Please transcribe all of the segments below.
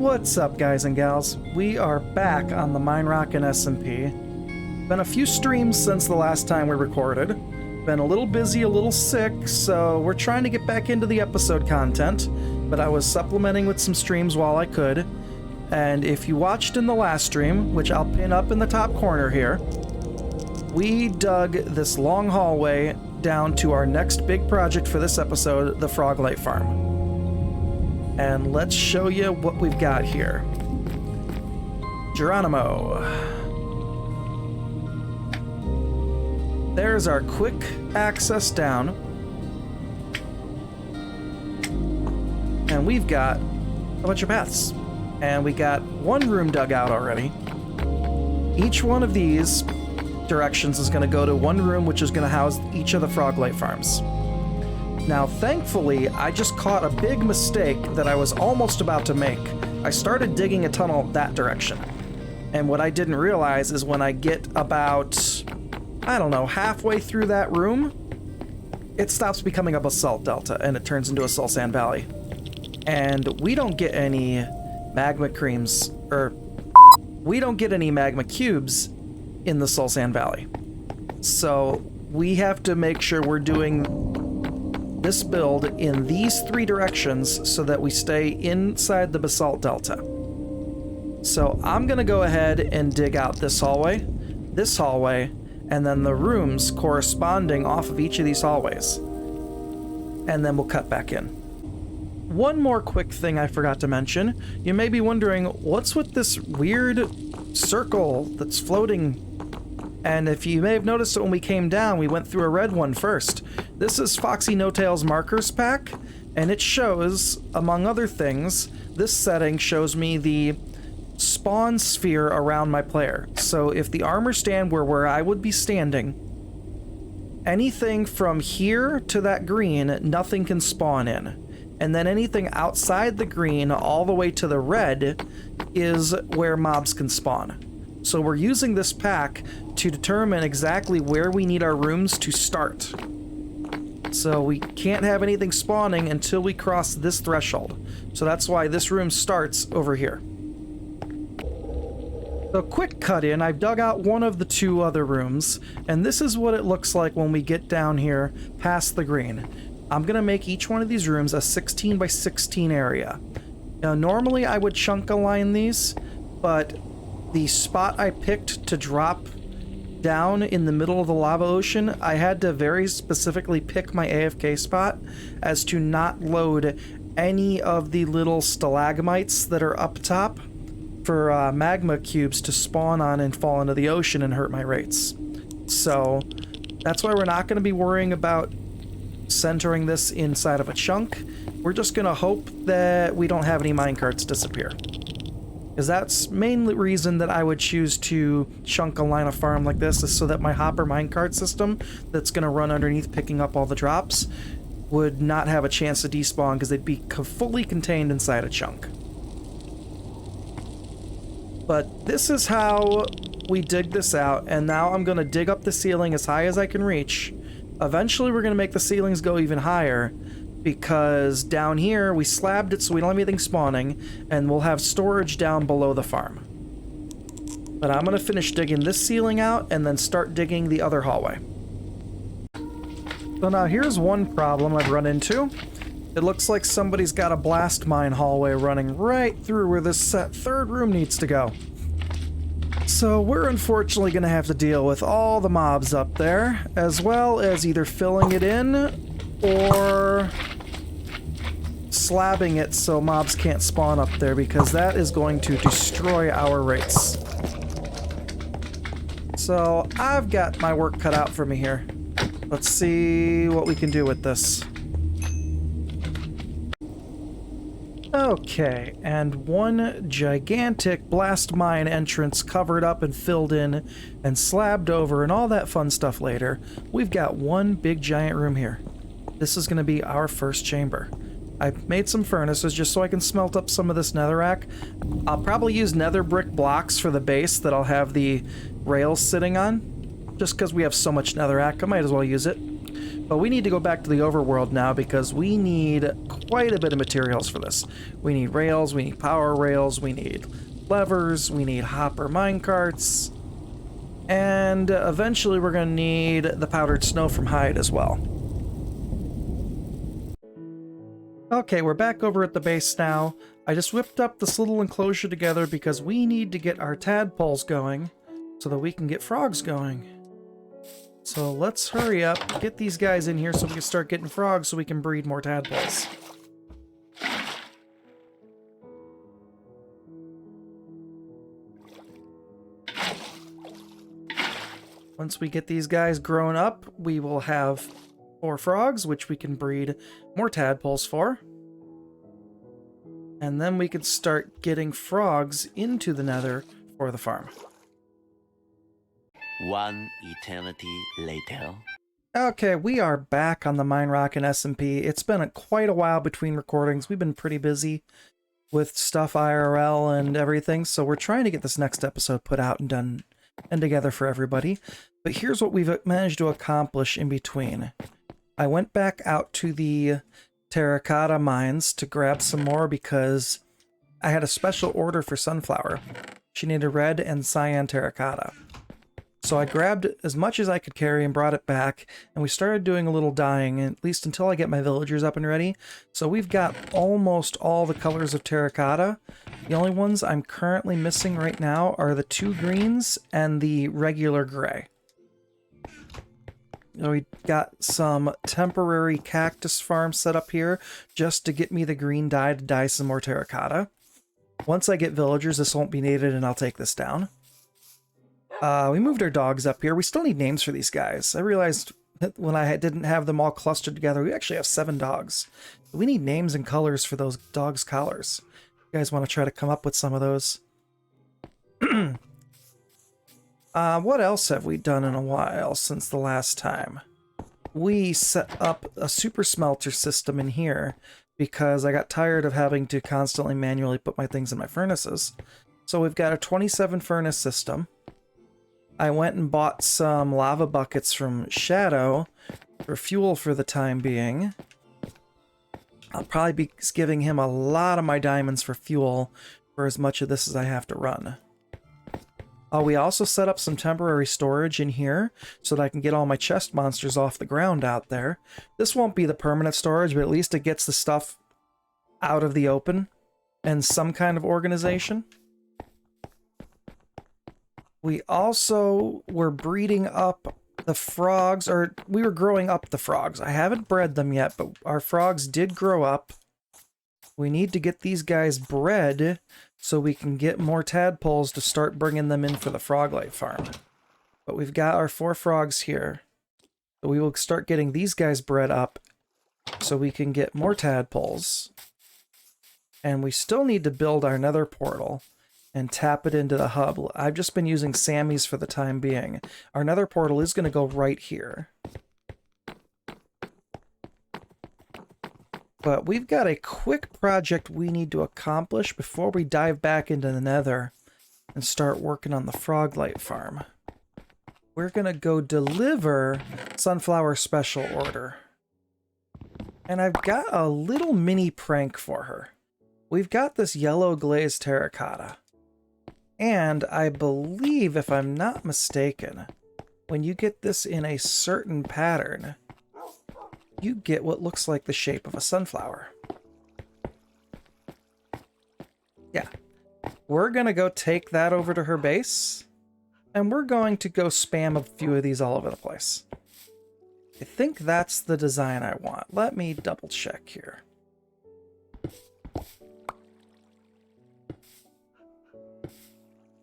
What's up, guys and gals? We are back on the Minerockin SMP. Been a few streams since the last time we recorded. Been a little busy, a little sick, so we're trying to get back into the episode content, but I was supplementing with some streams while I could. And if you watched in the last stream, which I'll pin up in the top corner here, we dug this long hallway down to our next big project for this episode, the Froglight farm. And let's show you what we've got here. Geronimo. There's our quick access down. And we've got a bunch of paths. And we got one room dug out already. Each one of these directions is going to go to one room, which is going to house each of the Froglight farms. Now, thankfully, I just caught a big mistake that I was almost about to make. I started digging a tunnel that direction. And what I didn't realize is when I get about, I don't know, halfway through that room, it stops becoming a basalt delta and it turns into a soul sand valley. And we don't get any magma creams, or we don't get any magma cubes in the soul sand valley. So we have to make sure we're doing this build in these three directions so that we stay inside the basalt delta. So I'm gonna go ahead and dig out this hallway, and then the rooms corresponding off of each of these hallways. And then we'll cut back in. One more quick thing I forgot to mention. You may be wondering, what's with this weird circle that's floating? And if you may have noticed it when we came down, we went through a red one first. This is Foxy No-Tail's markers pack, and it shows, among other things, this setting shows me the spawn sphere around my player. So if the armor stand were where I would be standing, anything from here to that green, nothing can spawn in. And then anything outside the green all the way to the red is where mobs can spawn. So we're using this pack to determine exactly where we need our rooms to start. So we can't have anything spawning until we cross this threshold. So that's why this room starts over here. So quick cut in, I've dug out one of the two other rooms, and this is what it looks like when we get down here past the green. I'm gonna make each one of these rooms a 16 by 16 area. Now normally I would chunk align these, but the spot I picked to drop down in the middle of the lava ocean, I had to very specifically pick my AFK spot as to not load any of the little stalagmites that are up top for magma cubes to spawn on and fall into the ocean and hurt my rates. So that's why we're not going to be worrying about centering this inside of a chunk. We're just going to hope that we don't have any minecarts disappear. Because that's mainly the reason that I would choose to chunk align a farm like this, is so that my hopper minecart system that's going to run underneath picking up all the drops would not have a chance to despawn because they'd be fully contained inside a chunk. But this is how we dig this out, and now I'm going to dig up the ceiling as high as I can reach. Eventually we're going to make the ceilings go even higher, because down here we slabbed it so we don't have anything spawning, and we'll have storage down below the farm. But I'm going to finish digging this ceiling out and then start digging the other hallway. So now here's one problem I've run into. It looks like somebody's got a blast mine hallway running right through where this third room needs to go. So we're unfortunately going to have to deal with all the mobs up there, as well as either filling it in or slabbing it so mobs can't spawn up there, because that is going to destroy our rates. So I've got my work cut out for me here. Let's see what we can do with this. Okay, and one gigantic blast mine entrance covered up and filled in and slabbed over and all that fun stuff later. We've got one big giant room here. This is going to be our first chamber. I've made some furnaces just so I can smelt up some of this netherrack. I'll probably use nether brick blocks for the base that I'll have the rails sitting on. Just because we have so much netherrack, I might as well use it. But we need to go back to the overworld now because we need quite a bit of materials for this. We need rails, we need power rails, we need levers, we need hopper minecarts, and eventually we're going to need the powdered snow from Hyde as well. Okay, we're back over at the base now. I just whipped up this little enclosure together because we need to get our tadpoles going so that we can get frogs going. So let's hurry up, get these guys in here so we can start getting frogs so we can breed more tadpoles. Once we get these guys grown up, we will have 4 frogs, which we can breed more tadpoles for. And then we can start getting frogs into the Nether for the farm. One eternity later. Okay, we are back on the Minerockin SMP. It's been quite a while between recordings. We've been pretty busy with stuff IRL and everything, so we're trying to get this next episode put out and done and together for everybody. But here's what we've managed to accomplish in between. I went back out to the terracotta mines to grab some more because I had a special order for Sunflower. She needed red and cyan terracotta. So I grabbed as much as I could carry and brought it back, and we started doing a little dyeing, at least until I get my villagers up and ready. So we've got almost all the colors of terracotta. The only ones I'm currently missing right now are the 2 greens and the regular gray. We got some temporary cactus farms set up here just to get me the green dye to dye some more terracotta. Once I get villagers, this won't be needed and I'll take this down. We moved our dogs up here. We still need names for these guys. I realized that when I didn't have them all clustered together, we actually have 7 dogs. We need names and colors for those dogs' collars. You guys want to try to come up with some of those? What else have we done in a while since the last time? We set up a super smelter system in here because I got tired of having to constantly manually put my things in my furnaces. So we've got a 27 furnace system. I went and bought some lava buckets from Shadow for fuel for the time being. I'll probably be giving him a lot of my diamonds for fuel for as much of this as I have to run. We also set up some temporary storage in here so that I can get all my chest monsters off the ground out there. This won't be the permanent storage, but at least it gets the stuff out of the open and some kind of organization. We also were breeding up the frogs, or we were growing up the frogs. I haven't bred them yet, but our frogs did grow up. We need to get these guys bred so we can get more tadpoles to start bringing them in for the Froglight farm. But we've got our 4 frogs here. So we will start getting these guys bred up so we can get more tadpoles. And we still need to build our nether portal and tap it into the hub. I've just been using Sammy's for the time being. Our nether portal is going to go right here. But we've got a quick project we need to accomplish before we dive back into the nether and start working on the Froglight farm. We're going to go deliver Sunflower Special Order. And I've got a little mini prank for her. We've got this yellow glazed terracotta. And I believe, if I'm not mistaken, when you get this in a certain pattern, you get what looks like the shape of a sunflower. Yeah. We're going to go take that over to her base, and we're going to go spam a few of these all over the place. I think that's the design I want. Let me double check here.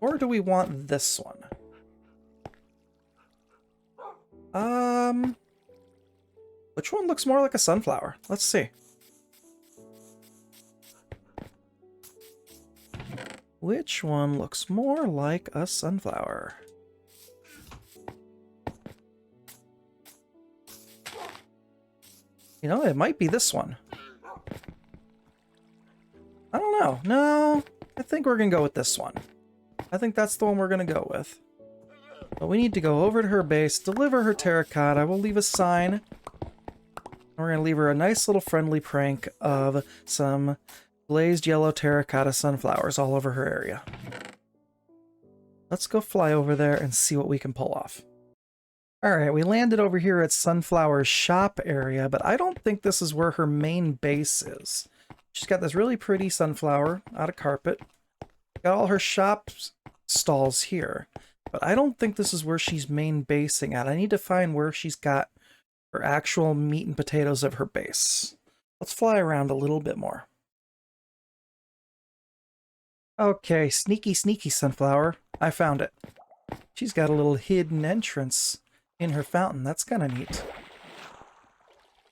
Or do we want this one? Which one looks more like a sunflower? Let's see. Which one looks more like a sunflower? You know, it might be this one. I don't know. No, I think we're gonna go with this one. I think that's the one we're gonna go with. But we need to go over to her base, deliver her terracotta. We'll leave a sign We're going to leave her a nice little friendly prank of some glazed yellow terracotta sunflowers all over her area. Let's go fly over there and see what we can pull off. Alright, we landed over here at Sunflower's shop area, but I don't think this is where her main base is. She's got this really pretty sunflower out of carpet. Got all her shop stalls here, but I don't think this is where she's main basing at. I need to find where she's got her actual meat and potatoes of her base. Let's fly around a little bit more. Okay, sneaky, sneaky sunflower. I found it. She's got a little hidden entrance in her fountain. That's kind of neat.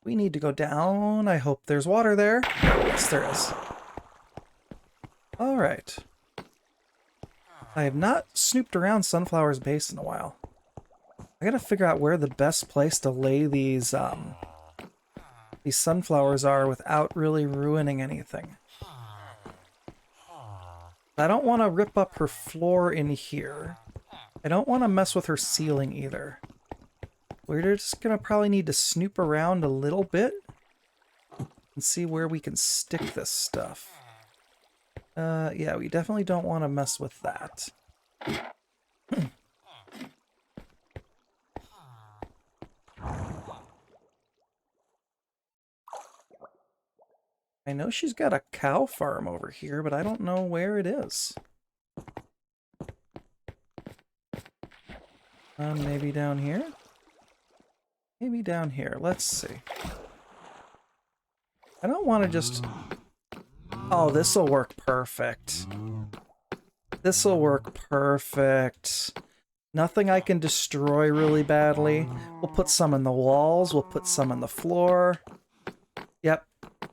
We need to go down. I hope there's water there. Yes, there is. All right. I have not snooped around Sunflower's base in a while. I gotta figure out where the best place to lay these sunflowers are without really ruining anything. I don't want to rip up her floor in here. I don't want to mess with her ceiling either. We're just gonna probably need to snoop around a little bit and see where we can stick this stuff. Yeah, we definitely don't want to mess with that. I know she's got a cow farm over here, but I don't know where it is. Maybe down here? Maybe down here. Let's see. I don't want to just... Oh, this'll work perfect. This'll work perfect. Nothing I can destroy really badly. We'll put some in the walls. We'll put some on the floor. Yep.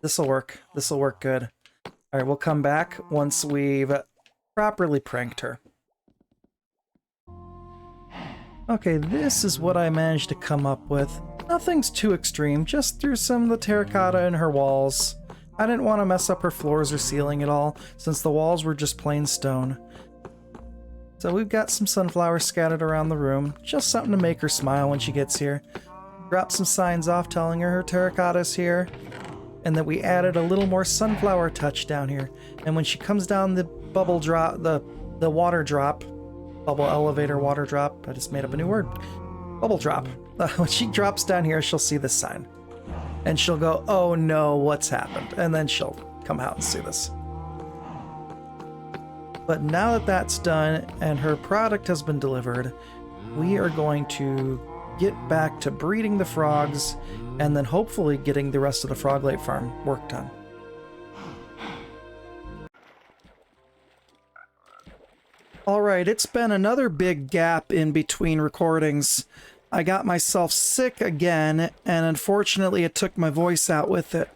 This'll work. This'll work good. Alright, we'll come back once we've properly pranked her. Okay, this is what I managed to come up with. Nothing's too extreme, just threw some of the terracotta in her walls. I didn't want to mess up her floors or ceiling at all, since the walls were just plain stone. So we've got some sunflowers scattered around the room, just something to make her smile when she gets here. Drop some signs off telling her terracotta's here, and that we added a little more sunflower touch down here. And when she comes down the bubble drop, the water drop, bubble elevator water drop, I just made up a new word, bubble drop. When she drops down here, she'll see this sign. And she'll go, oh no, what's happened? And then she'll come out and see this. But now that that's done and her product has been delivered, we are going to get back to breeding the frogs and then hopefully getting the rest of the Froglight farm work done. Alright, it's been another big gap in between recordings. I got myself sick again, and unfortunately it took my voice out with it.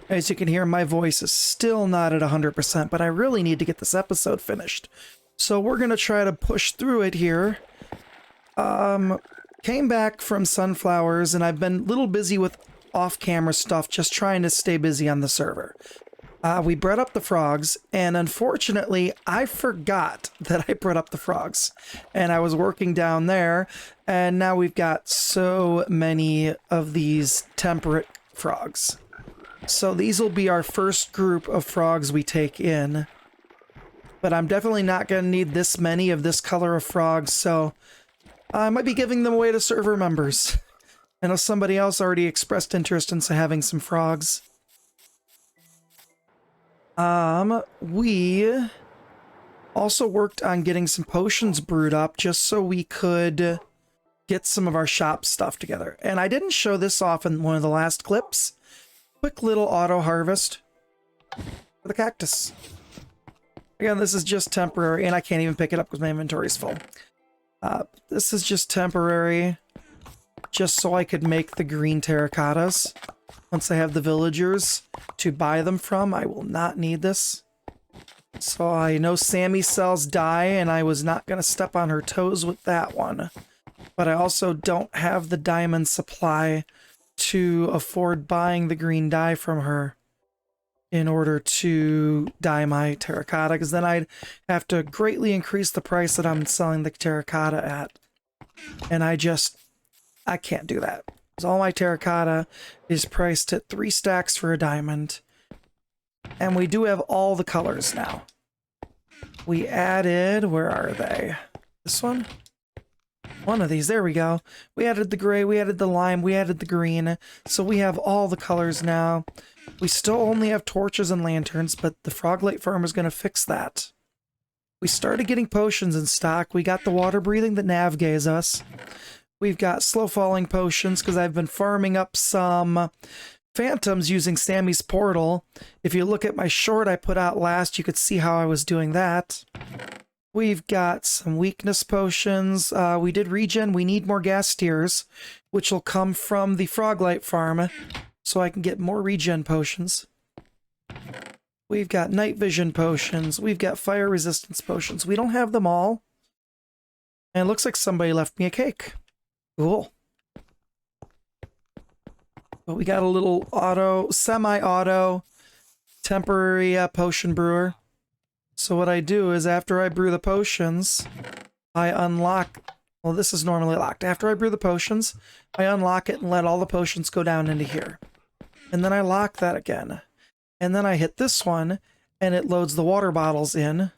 As you can hear, my voice is still not at 100%, but I really need to get this episode finished. So we're going to try to push through it here. Came back from sunflowers, and I've been a little busy with off-camera stuff, just trying to stay busy on the server. We bred up the frogs, and unfortunately, I forgot that I bred up the frogs. And I was working down there, and now we've got so many of these temperate frogs. So these will be our first group of frogs we take in. But I'm definitely not going to need this many of this color of frogs, so I might be giving them away to server members. I know somebody else already expressed interest in having some frogs. We also worked on getting some potions brewed up just so we could get some of our shop stuff together. And I didn't show this off in one of the last clips. Quick little auto harvest for the cactus. Again, this is just temporary, and I can't even pick it up because my inventory is full. This is just temporary, just so I could make the green terracottas. Once I have the villagers to buy them from, I will not need this. So I know Sammy sells dye, and I was not going to step on her toes with that one. But I also don't have the diamond supply to afford buying the green dye from her in order to dye my terracotta, because then I'd have to greatly increase the price that I'm selling the terracotta at. And I can't do that. because all my terracotta is priced at 3 stacks for a diamond. And we do have all the colors now. We added, where are they? This one? One of these, there we go. We added the gray, we added the lime, we added the green. So we have all the colors now. We still only have torches and lanterns, but the Froglight farm is going to fix that. We started getting potions in stock. We got the water breathing that navigates us. We've got slow falling potions because I've been farming up some phantoms using Sammy's portal. If you look at my short I put out last, you could see how I was doing that. We've got some weakness potions. We did regen. We need more gas tiers, which will come from the Froglight farm, so I can get more regen potions. We've got night vision potions. We've got fire resistance potions. We don't have them all. And it looks like somebody left me a cake. Cool. But we got a little semi-auto, temporary potion brewer. So what I do is after I brew the potions, I unlock... Well, this is normally locked. After I brew the potions, I unlock it and let all the potions go down into here. And then I lock that again. And then I hit this one, and it loads the water bottles in.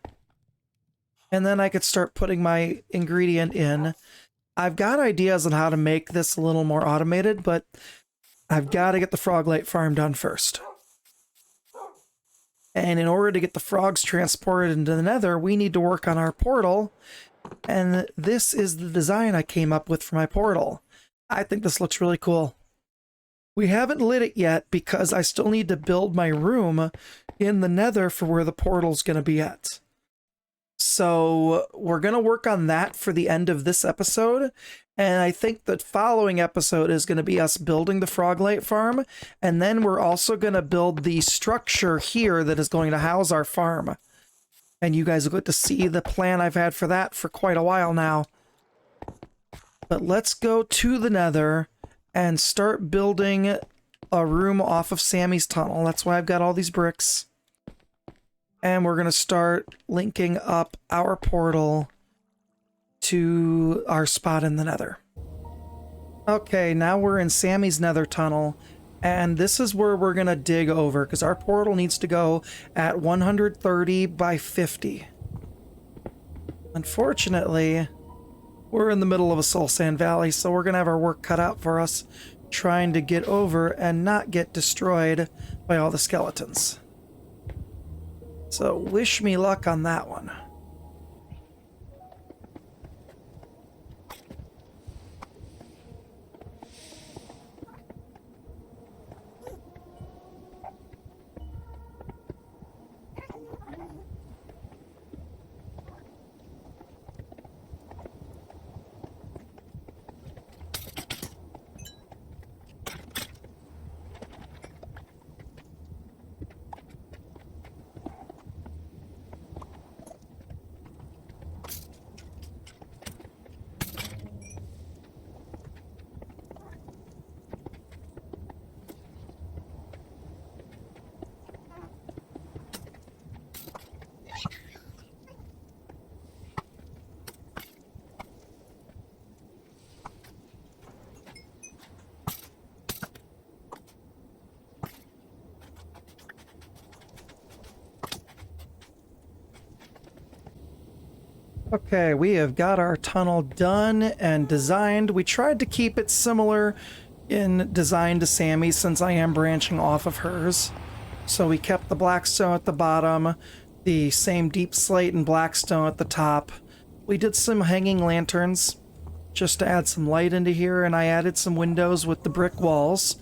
And then I could start putting my ingredient in. I've got ideas on how to make this a little more automated, but I've got to get the Froglight farm done first. And in order to get the frogs transported into the Nether, we need to work on our portal. And this is the design I came up with for my portal. I think this looks really cool. We haven't lit it yet because I still need to build my room in the Nether for where the portal's going to be at. So we're going to work on that for the end of this episode. And I think the following episode is going to be us building the Froglight farm. And then we're also going to build the structure here that is going to house our farm. And you guys will get to see the plan I've had for that for quite a while now. But let's go to the Nether and start building a room off of Sammy's tunnel. That's why I've got all these bricks. And we're going to start linking up our portal to our spot in the Nether. Okay, now we're in Sammy's Nether tunnel, and this is where we're going to dig over, because our portal needs to go at 130 by 50. Unfortunately, we're in the middle of a soul sand valley, so we're going to have our work cut out for us trying to get over and not get destroyed by all the skeletons. So wish me luck on that one. Okay, we have got our tunnel done and designed. We tried to keep it similar in design to Sammy since I am branching off of hers. So we kept the blackstone at the bottom, the same deep slate and blackstone at the top. We did some hanging lanterns just to add some light into here, and I added some windows with the brick walls.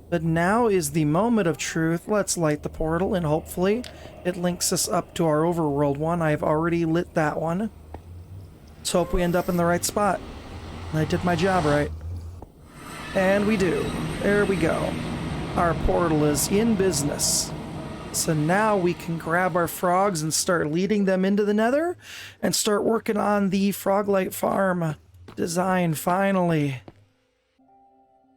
But now is the moment of truth. Let's light the portal, and hopefully it links us up to our overworld one. I've already lit that one. Let's hope we end up in the right spot. And I did my job right. And we do. There we go. Our portal is in business. So now we can grab our frogs and start leading them into the Nether and start working on the Froglight farm design finally.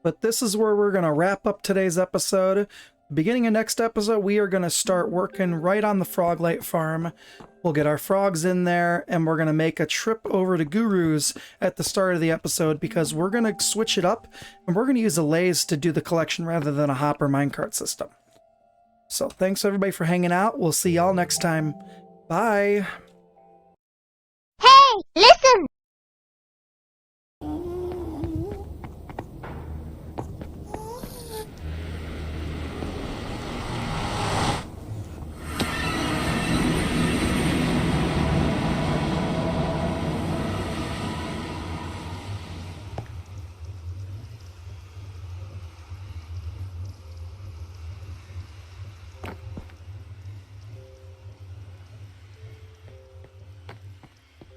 But this is where we're going to wrap up today's episode. beginning of next episode, we are going to start working right on the Froglight farm. We'll get our frogs in there, and we're going to make a trip over to Guru's at the start of the episode because we're going to switch it up, and we're going to use a lathe to do the collection rather than a hopper minecart system. So thanks everybody for hanging out. We'll see y'all next time. Bye.